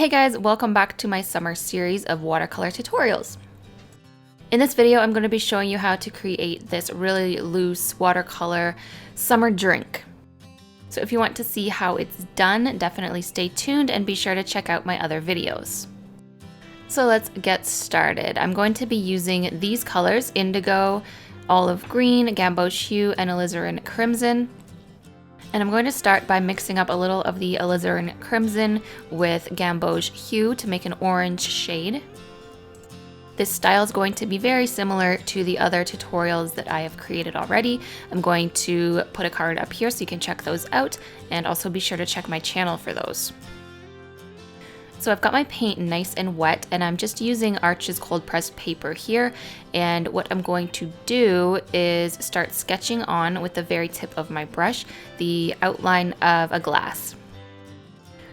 Hey guys, welcome back to my summer series of watercolor tutorials. In this video, I'm going to be showing you how to create this really loose watercolor summer drink. So if you want to see how it's done, definitely stay tuned and be sure to check out my other videos. So let's get started. I'm going to be using these colors: indigo, olive green, gamboge hue, and alizarin crimson. And I'm going to start by mixing up a little of the alizarin crimson with gamboge hue to make an orange shade. This style is going to be very similar to the other tutorials that I have created already. I'm going to put a card up here so you can check those out, and also be sure to check my channel for those. So I've got my paint nice and wet, and I'm just using Arches cold pressed paper here. And what I'm going to do is start sketching on with the very tip of my brush the outline of a glass.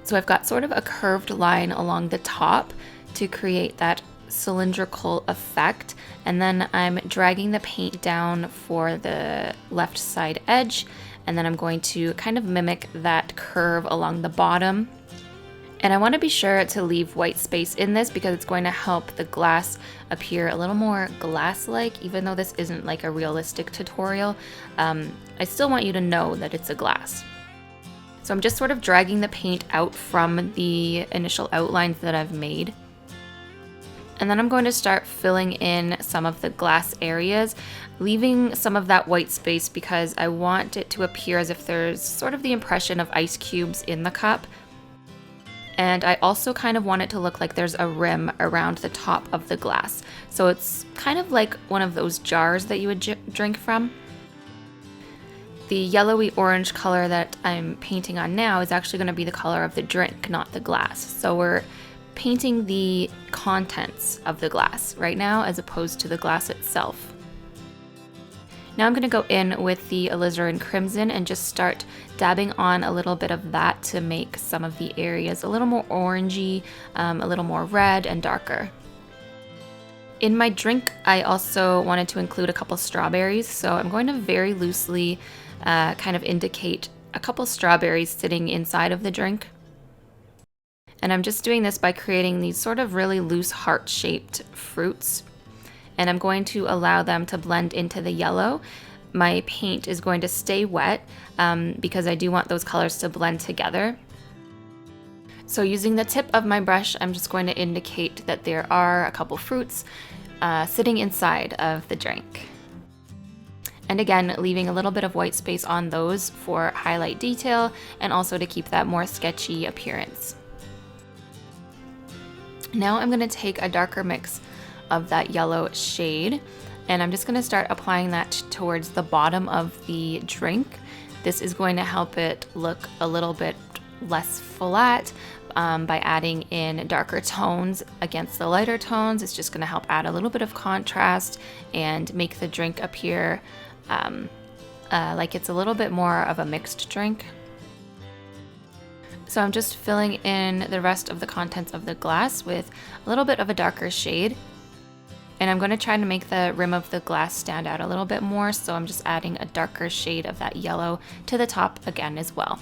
So I've got sort of a curved line along the top to create that cylindrical effect, and then I'm dragging the paint down for the left side edge, and then I'm going to kind of mimic that curve along the bottom. And I want to be sure to leave white space in this because it's going to help the glass appear a little more glass-like, even though this isn't like a realistic tutorial. I still want you to know that it's a glass. So I'm just sort of dragging the paint out from the initial outlines that I've made. And then I'm going to start filling in some of the glass areas, leaving some of that white space because I want it to appear as if there's sort of the impression of ice cubes in the cup. And I also kind of want it to look like there's a rim around the top of the glass. So it's kind of like one of those jars that you would drink from. The yellowy orange color that I'm painting on now is actually going to be the color of the drink, not the glass. So we're painting the contents of the glass right now as opposed to the glass itself. Now I'm going to go in with the alizarin crimson and just start dabbing on a little bit of that to make some of the areas a little more orangey, a little more red and darker. In my drink, I also wanted to include a couple strawberries, so I'm going to very loosely kind of indicate a couple strawberries sitting inside of the drink. And I'm just doing this by creating these sort of really loose heart-shaped fruits. And I'm going to allow them to blend into the yellow. My paint is going to stay wet because I do want those colors to blend together. So using the tip of my brush, I'm just going to indicate that there are a couple fruits sitting inside of the drink. And again, leaving a little bit of white space on those for highlight detail and also to keep that more sketchy appearance. Now I'm going to take a darker mix of that yellow shade, and I'm just going to start applying that towards the bottom of the drink. This is going to help it look a little bit less flat by adding in darker tones against the lighter tones. It's just going to help add a little bit of contrast and make the drink appear like it's a little bit more of a mixed drink. So I'm just filling in the rest of the contents of the glass with a little bit of a darker shade. And I'm going to try to make the rim of the glass stand out a little bit more, so I'm just adding a darker shade of that yellow to the top again as well.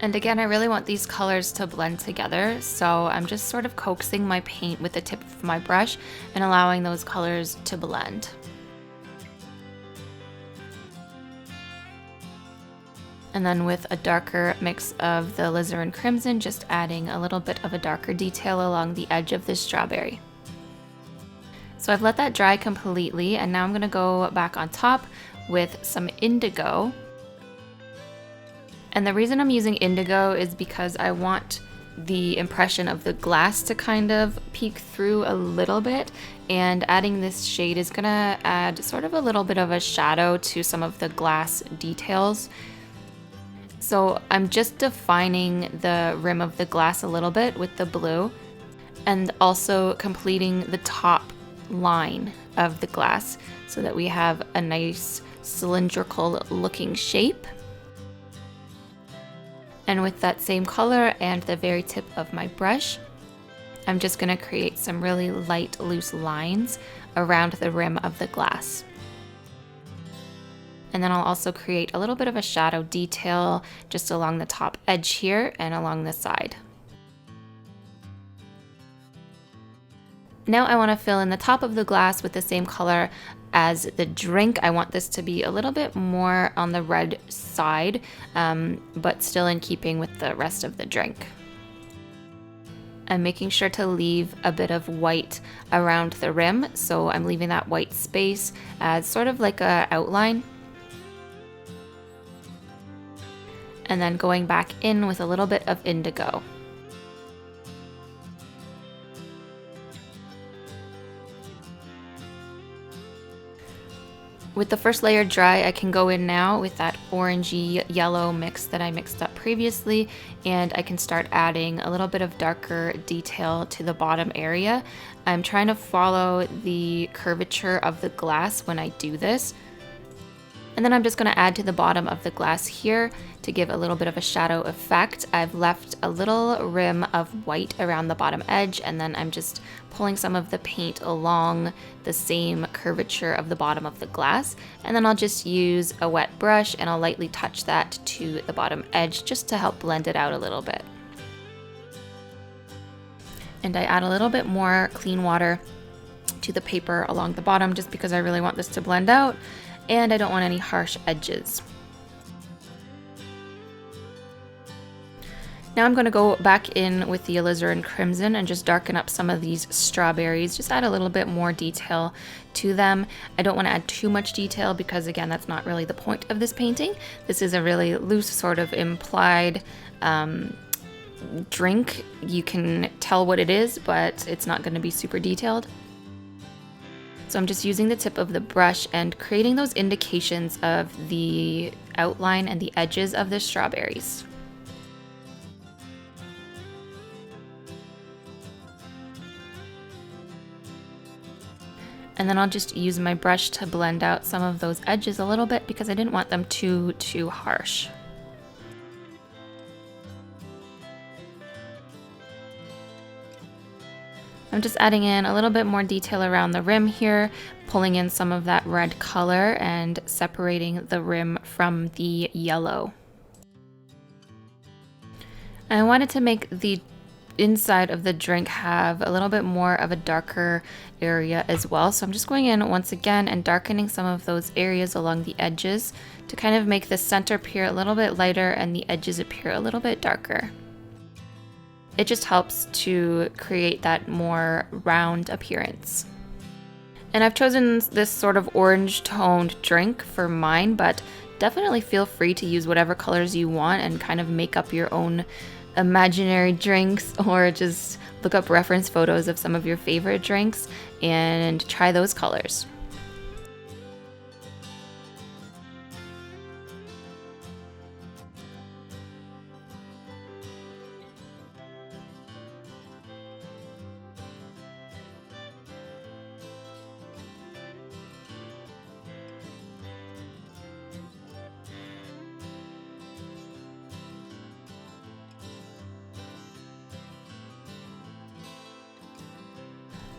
And again, I really want these colors to blend together, so I'm just sort of coaxing my paint with the tip of my brush and allowing those colors to blend. And then with a darker mix of the alizarin crimson, just adding a little bit of a darker detail along the edge of this strawberry. So I've let that dry completely, and now I'm going to go back on top with some indigo. And the reason I'm using indigo is because I want the impression of the glass to kind of peek through a little bit, and adding this shade is going to add sort of a little bit of a shadow to some of the glass details. So I'm just defining the rim of the glass a little bit with the blue, and also completing the top line of the glass so that we have a nice cylindrical looking shape. And with that same color and the very tip of my brush, I'm just going to create some really light loose lines around the rim of the glass. And then I'll also create a little bit of a shadow detail just along the top edge here and along the side. Now I want to fill in the top of the glass with the same color as the drink. I want this to be a little bit more on the red side, but still in keeping with the rest of the drink. I'm making sure to leave a bit of white around the rim, so I'm leaving that white space as sort of like an outline. And then going back in with a little bit of indigo. With the first layer dry, I can go in now with that orangey yellow mix that I mixed up previously, and I can start adding a little bit of darker detail to the bottom area. I'm trying to follow the curvature of the glass when I do this. And then I'm just going to add to the bottom of the glass here to give a little bit of a shadow effect. I've left a little rim of white around the bottom edge, and then I'm just pulling some of the paint along the same curvature of the bottom of the glass. And then I'll just use a wet brush and I'll lightly touch that to the bottom edge just to help blend it out a little bit. And I add a little bit more clean water to the paper along the bottom just because I really want this to blend out. And I don't want any harsh edges. Now I'm going to go back in with the alizarin crimson and just darken up some of these strawberries, just add a little bit more detail to them. I don't want to add too much detail because, again, that's not really the point of this painting. This is a really loose sort of implied drink. You can tell what it is, but it's not going to be super detailed. So I'm just using the tip of the brush and creating those indications of the outline and the edges of the strawberries. And then I'll just use my brush to blend out some of those edges a little bit because I didn't want them too harsh. I'm just adding in a little bit more detail around the rim here, pulling in some of that red color and separating the rim from the yellow. And I wanted to make the inside of the drink have a little bit more of a darker area as well. So I'm just going in once again and darkening some of those areas along the edges to kind of make the center appear a little bit lighter and the edges appear a little bit darker. It just helps to create that more round appearance. And I've chosen this sort of orange toned drink for mine, but definitely feel free to use whatever colors you want and kind of make up your own imaginary drinks, or just look up reference photos of some of your favorite drinks and try those colors.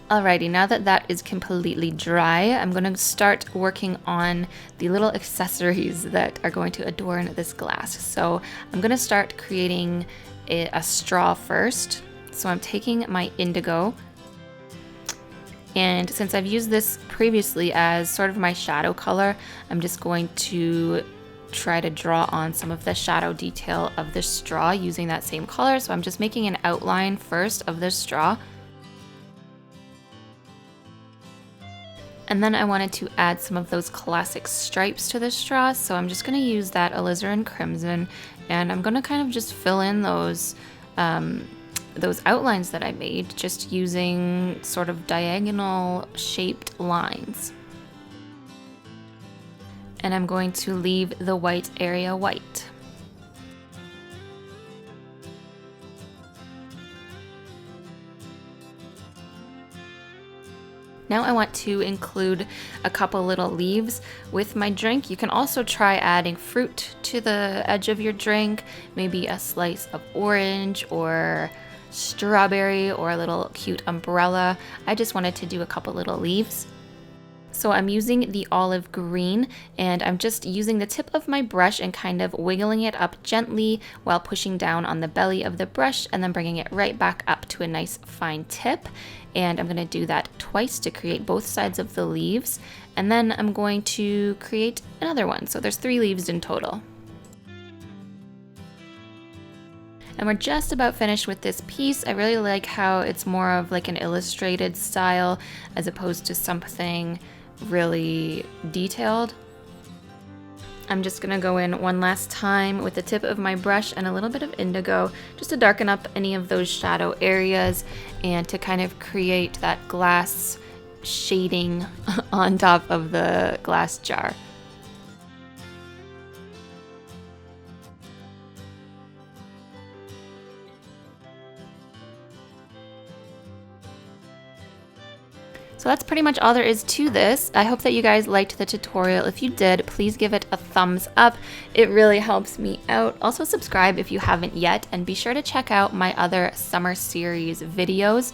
Alrighty, now that that is completely dry, I'm going to start working on the little accessories that are going to adorn this glass. So I'm going to start creating a straw first. So I'm taking my indigo, and since I've used this previously as sort of my shadow color, I'm just going to try to draw on some of the shadow detail of the straw using that same color. So I'm just making an outline first of the straw. And then I wanted to add some of those classic stripes to the straw, so I'm just going to use that alizarin crimson, and I'm going to kind of just fill in those outlines that I made, just using sort of diagonal shaped lines. And I'm going to leave the white area white. Now I want to include a couple little leaves with my drink. You can also try adding fruit to the edge of your drink, maybe a slice of orange or strawberry or a little cute umbrella. I just wanted to do a couple little leaves. So I'm using the olive green, and I'm just using the tip of my brush and kind of wiggling it up gently while pushing down on the belly of the brush and then bringing it right back up to a nice fine tip. And I'm gonna do that twice to create both sides of the leaves. And then I'm going to create another one. So there's 3 leaves in total. And we're just about finished with this piece. I really like how it's more of like an illustrated style as opposed to something really detailed. I'm just gonna go in one last time with the tip of my brush and a little bit of indigo just to darken up any of those shadow areas and to kind of create that glass shading on top of the glass jar. So that's pretty much all there is to this. I hope that you guys liked the tutorial. If you did, please give it a thumbs up. It really helps me out. Also subscribe if you haven't yet, and be sure to check out my other summer series videos.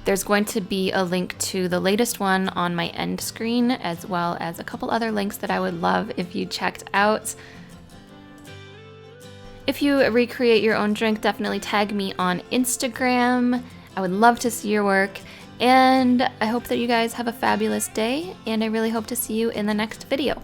There's going to be a link to the latest one on my end screen, as well as a couple other links that I would love if you checked out. If you recreate your own drink, definitely tag me on Instagram. I would love to see your work. And I hope that you guys have a fabulous day, and I really hope to see you in the next video.